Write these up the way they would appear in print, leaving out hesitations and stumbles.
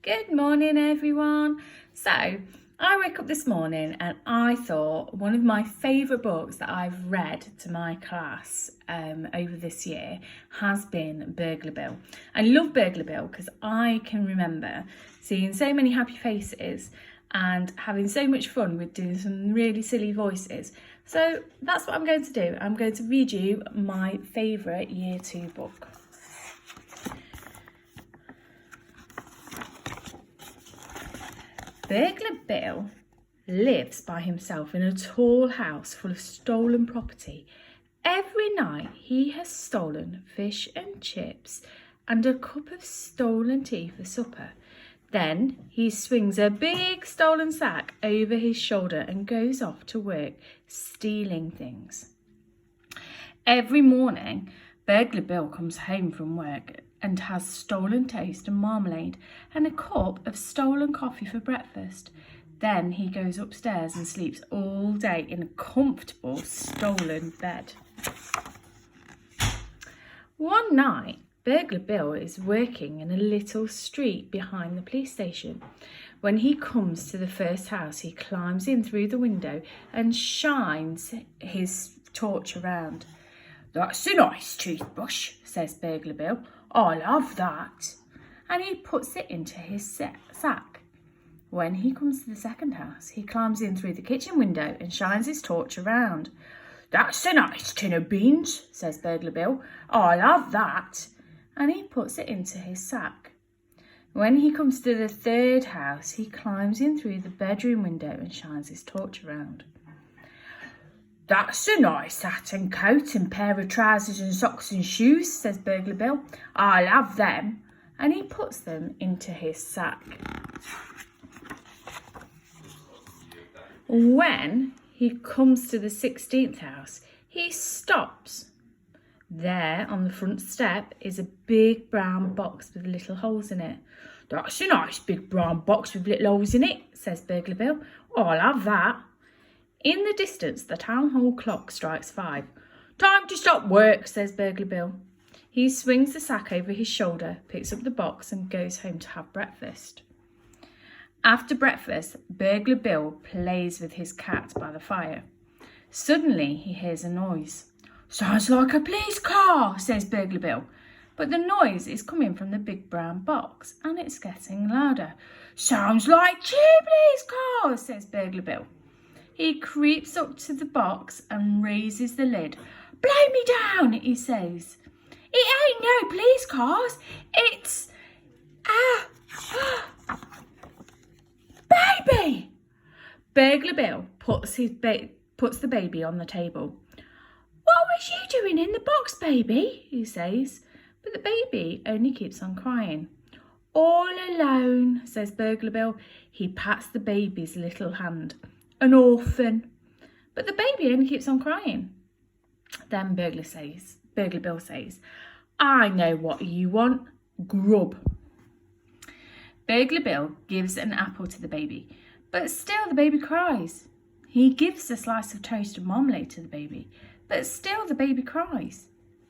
Good morning, everyone. So, I woke up this morning and I thought one of my favourite books that I've read to my class over this year has been Burglar Bill. I love Burglar Bill because I can remember seeing so many happy faces and having so much fun with doing some really silly voices. So that's what I'm going to do. I'm going to read you my favourite Year 2 book. Burglar Bill lives by himself in a tall house full of stolen property. Every night he has stolen fish and chips and a cup of stolen tea for supper. Then he swings a big stolen sack over his shoulder and goes off to work stealing things. Every morning, Burglar Bill comes home from work and has stolen toast and marmalade and a cup of stolen coffee for breakfast. Then he goes upstairs and sleeps all day in a comfortable stolen bed. One night, Burglar Bill is working in a little street behind the police station. When he comes to the first house, he climbs in through the window and shines his torch around. "That's a nice toothbrush," says Burglar Bill. "I love that." And he puts it into his sack. When he comes to the second house, he climbs in through the kitchen window and shines his torch around. "That's a nice tin of beans," says Burglar Bill. "I love that." And he puts it into his sack. When he comes to the third house, he climbs in through the bedroom window and shines his torch around. "That's a nice hat and coat and pair of trousers and socks and shoes," says Burglar Bill. "I love them." And he puts them into his sack. When he comes to the 16th house, he stops. There on the front step is a big brown box with little holes in it. "That's a nice big brown box with little holes in it," says Burglar Bill. "I love that." In the distance, the town hall clock strikes 5. "Time to stop work," says Burglar Bill. He swings the sack over his shoulder, picks up the box and goes home to have breakfast. After breakfast, Burglar Bill plays with his cat by the fire. Suddenly, he hears a noise. "Sounds like a police car," says Burglar Bill. But the noise is coming from the big brown box and it's getting louder. "Sounds like 2 police cars," says Burglar Bill. He creeps up to the box and raises the lid. "Blow me down," he says. "It ain't no police cars. It's baby." Burglar Bill puts the baby on the table. "What was you doing in the box, baby?" he says. But the baby only keeps on crying. "All alone," says Burglar Bill. He pats the baby's little hand. "An orphan." But the baby only keeps on crying. Then Burglar Bill says, "I know what you want. Grub." Burglar Bill gives an apple to the baby, but still the baby cries. He gives a slice of toast and marmalade to the baby, but still the baby cries.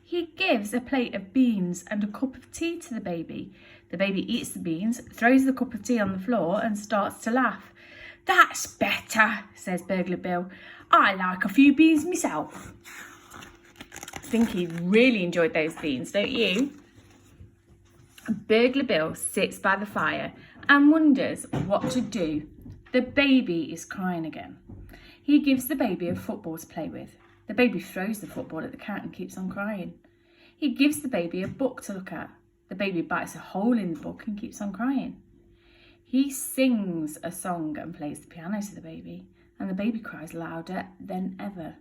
He gives a plate of beans and a cup of tea to the baby. The baby eats the beans, throws the cup of tea on the floor and starts to laugh. "That's better," says Burglar Bill. "I like a few beans myself." I think he really enjoyed those beans, don't you? Burglar Bill sits by the fire and wonders what to do. The baby is crying again. He gives the baby a football to play with. The baby throws the football at the cat and keeps on crying. He gives the baby a book to look at. The baby bites a hole in the book and keeps on crying. He sings a song and plays the piano to the baby, and the baby cries louder than ever.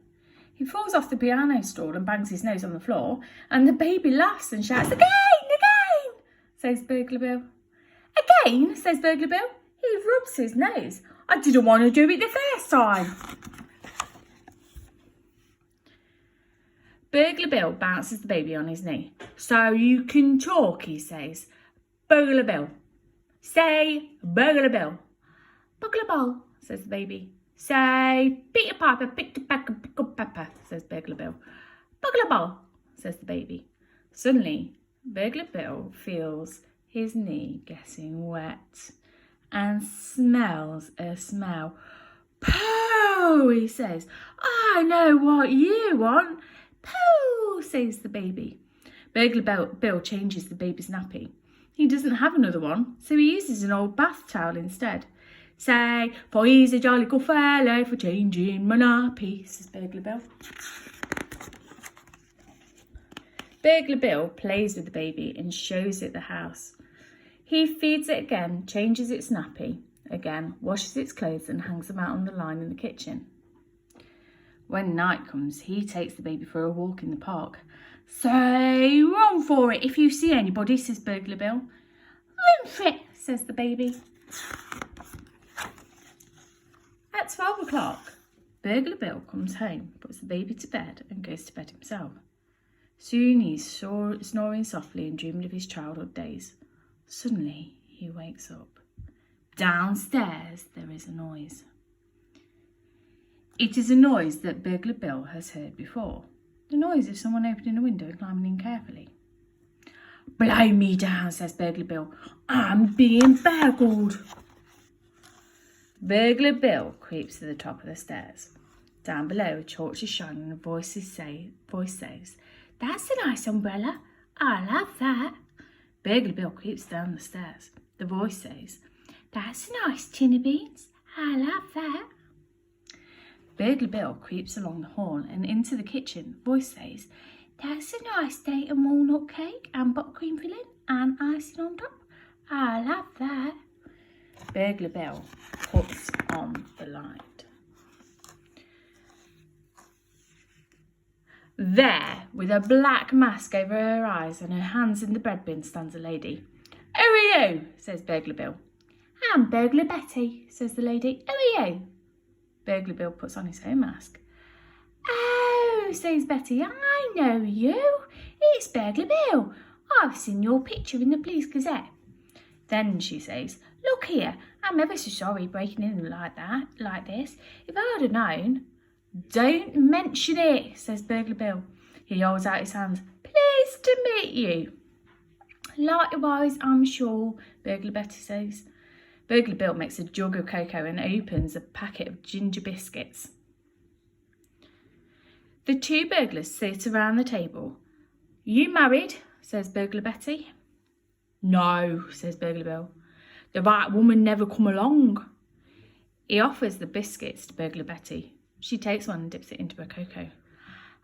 He falls off the piano stool and bangs his nose on the floor, and the baby laughs and shouts, again, says Burglar Bill. "Again," says Burglar Bill. He rubs his nose. "I didn't want to do it the first time." Burglar Bill bounces the baby on his knee. "So you can talk," he says. "Burglar Bill. Say Burglar Bill." "Burglar Bill," says the baby. "Say Peter Piper picked a peck of pickled pepper," says Burglar Bill. "Burglar Bill," says the baby. Suddenly, Burglar Bill feels his knee getting wet and smells a smell. "Pooh," he says. "I know what you want." "Pooh," says the baby. Burglar Bill changes the baby's nappy. He doesn't have another one, so he uses an old bath towel instead. "Say, for he's a jolly good fellow for changing my nappy," says Burglar Bill. Burglar Bill plays with the baby and shows it the house. He feeds it again, changes its nappy again, washes its clothes and hangs them out on the line in the kitchen. When night comes, he takes the baby for a walk in the park. "Say, run for it if you see anybody," says Burglar Bill. "Run for it," says the baby. At 12 o'clock, Burglar Bill comes home, puts the baby to bed and goes to bed himself. Soon he's snoring softly and dreaming of his childhood days. Suddenly he wakes up. Downstairs there is a noise. It is a noise that Burglar Bill has heard before. The noise of someone opening a window and climbing in carefully. "Blow me down," says Burglar Bill. "I'm being burgled." Burglar Bill creeps to the top of the stairs. Down below, a torch is shining and a voice says, "That's a nice umbrella. I'll have that." Burglar Bill creeps down the stairs. The voice says, "That's a nice tin of beans. I'll have that." Burglar Bill creeps along the hall and into the kitchen. The voice says, "That's a nice date and walnut cake and buttercream filling and icing on top. I'll have that." Burglar Bill puts on the light. There, with a black mask over her eyes and her hands in the bread bin, stands a lady. "Who are you?" says Burglar Bill. "I'm Burglar Betty," says the lady. "Who are you?" Burglar Bill puts on his own mask. "Oh," says Betty, "I know you. It's Burglar Bill. I've seen your picture in the Police Gazette." Then she says, "Look here, I'm ever so sorry breaking in like this. If I'd have known..." "Don't mention it," says Burglar Bill. He holds out his hands. "Pleased to meet you." "Likewise, I'm sure," Burglar Betty says. Burglar Bill makes a jug of cocoa and opens a packet of ginger biscuits. The two burglars sit around the table. "You married?" says Burglar Betty. "No," says Burglar Bill. "The right woman never come along." He offers the biscuits to Burglar Betty. She takes one and dips it into her cocoa.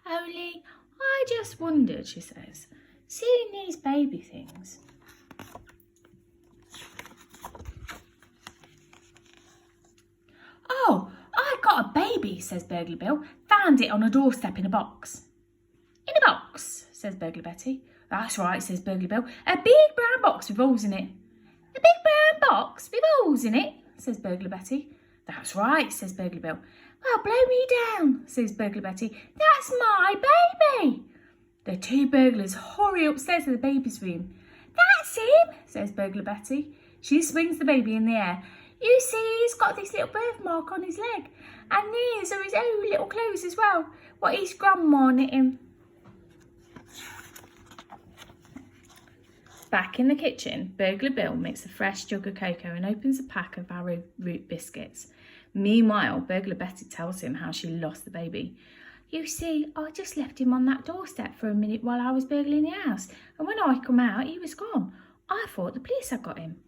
"Only, I just wondered," she says, "seeing these baby things." "Oh, I got a baby," says Burglar Bill. "Found it on a doorstep in a box." "In a box?" says Burglar Betty. "That's right," says Burglar Bill. "A big brown box with holes in it." "A big brown box with holes in it?" says Burglar Betty. "That's right," says Burglar Bill. "Well, blow me down," says Burglar Betty. "That's my baby." The two burglars hurry upstairs to the baby's room. "That's him," says Burglar Betty. She swings the baby in the air. "You see, he's got this little birthmark on his leg, and these are his own little clothes as well, what his grandma knit him." Back in the kitchen, Burglar Bill makes a fresh jug of cocoa and opens a pack of arrowroot biscuits. Meanwhile, Burglar Betty tells him how she lost the baby. "You see, I just left him on that doorstep for a minute while I was burgling the house, and when I come out, he was gone. I thought the police had got him."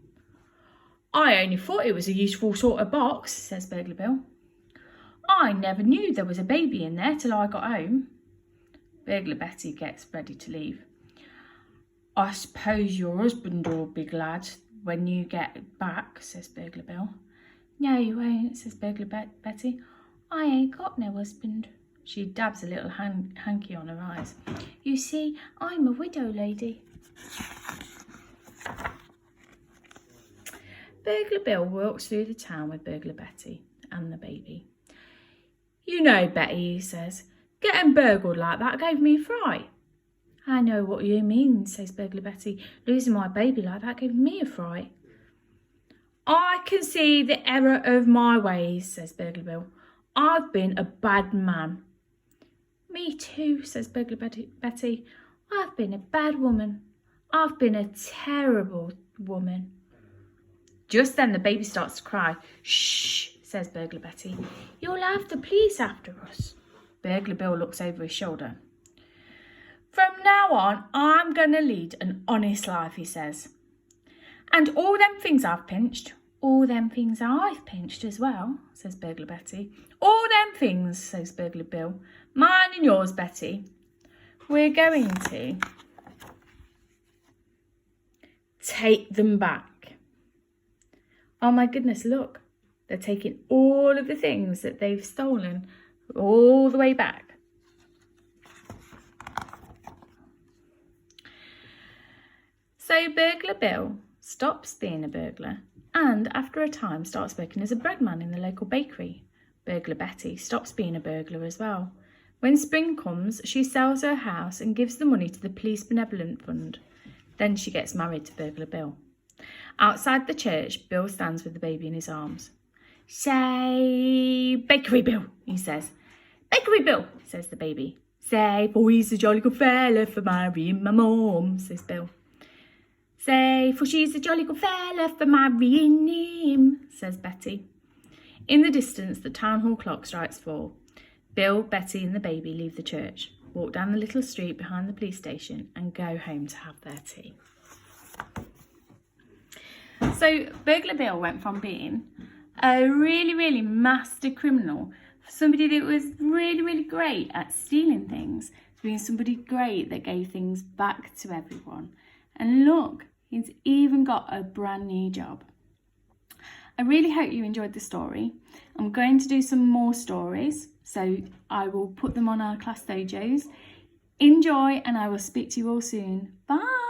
"I only thought it was a useful sort of box," says Burglar Bill. "I never knew there was a baby in there till I got home." Burglar Betty gets ready to leave. "I suppose your husband will be glad when you get back," says Burglar Bill. "No, you won't," says Burglar Betty. "I ain't got no husband." She dabs a little hanky on her eyes. "You see, I'm a widow lady." Burglar Bill walks through the town with Burglar Betty and the baby. "You know, Betty," he says, "getting burgled like that gave me a fright." "I know what you mean," says Burglar Betty. "Losing my baby like that gave me a fright." "I can see the error of my ways," says Burglar Bill. "I've been a bad man." "Me too," says Burglar Betty. "I've been a bad woman. I've been a terrible, woman. Just then the baby starts to cry. Shh, says Burglar Betty. You'll have the police after us. Burglar Bill looks over his shoulder. From now on, I'm going to lead an honest life, he says. And all them things I've pinched, all them things I've pinched as well, says Burglar Betty. All them things, says Burglar Bill. Mine and yours, Betty. We're going to take them back. Oh my goodness, look. They're taking all of the things that they've stolen all the way back. So Burglar Bill stops being a burglar and after a time starts working as a breadman in the local bakery. Burglar Betty stops being a burglar as well. When spring comes, she sells her house and gives the money to the Police Benevolent Fund. Then she gets married to Burglar Bill. Outside the church, Bill stands with the baby in his arms. Say, Bakery Bill, he says. Bakery Bill, says the baby. Say, for he's a jolly good fella for marrying my mum, says Bill. Say, for she's a jolly good fella for marrying him, says Betty. In the distance, the town hall clock strikes 4. Bill, Betty and the baby leave the church, walk down the little street behind the police station and go home to have their tea. So Burglar Bill went from being a really, really master criminal, somebody that was really, really great at stealing things, to being somebody great that gave things back to everyone. And look, he's even got a brand new job. I really hope you enjoyed the story. I'm going to do some more stories, so I will put them on our class dojos. Enjoy, and I will speak to you all soon. Bye.